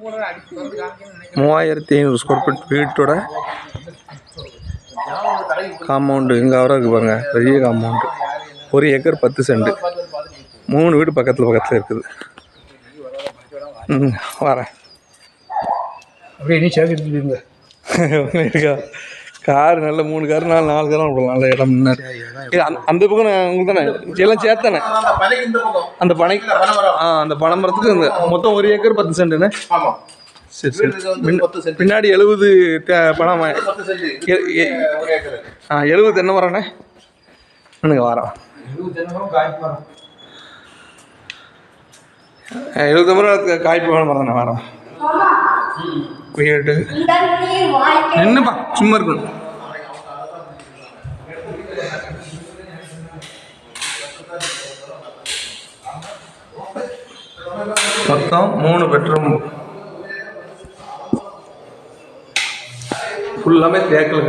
3500 square feet வீட்டோட compound இங்கே வர இருக்கு பாருங்க. பெரிய காம்பவுண்டு, 1 ஏக்கர் 10 சென்ட், 3 வீடு பக்கத்தில் இருக்குது. வரேன் அப்படியே நீ சேர்த்துருங்க. இருக்கா கார் நல்ல 3 கார் 4 காரம் விடலாம். நல்ல இடம் முன்னாடி அந்த பக்கம் உங்களுக்கு தானே எல்லாம் சேர்த்தானே அந்த பனை அந்த பனைமரத்துக்கு இந்த மொத்தம் 1 ஏக்கர் 10 சென்ட்டுண்ணே. சரி சரி. பின்னாடி 70 பணம் 70 தென்னை மரம்ண்ணே. என்னங்க வாரம் 70 மரம் காய்ப்பு மரம் தானே வாரம். வீடு நின்றுப்பா சும்மா இருக்கணும். மொத்தம் 3 பெட்ரூம், ஃபுல்லாமே தேக்கில்.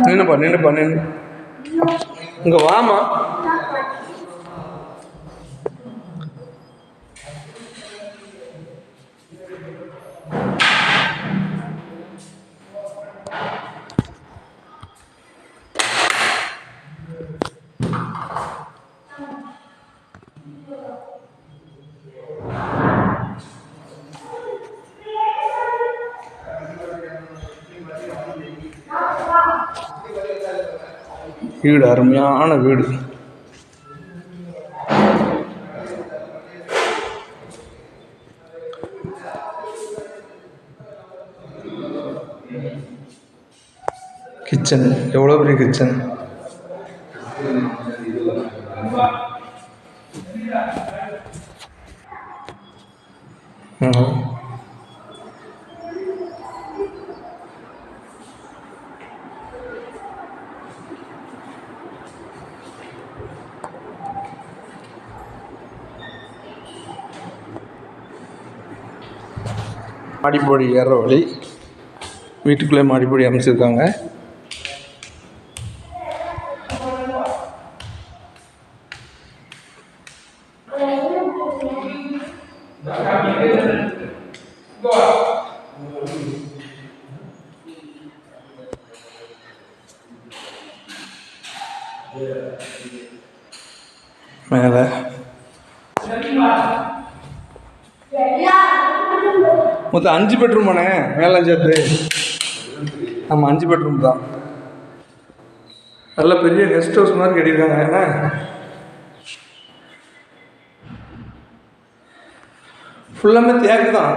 நின்றுப்பா நின்று இங்கே வாமா. வீடு அருமையான வீடு. கிச்சன் எவ்வளோ பெரிய கிச்சன். மாடிப்படி ஏற வழி, வீட்டுக்குள்ளே மாடிப்படி அமைச்சிருக்காங்க. மேலே மொத்தம் 5 பெட்ரூம் தானே மேலே சேர்த்து. ஆமாம் 5 பெட்ரூம் தான். நல்ல பெரிய கெஸ்ட் ஹவுஸ் மாதிரி கட்டியிருக்காங்க. ஏன்னா ஃபுல்லாமே தேக்கு தான்.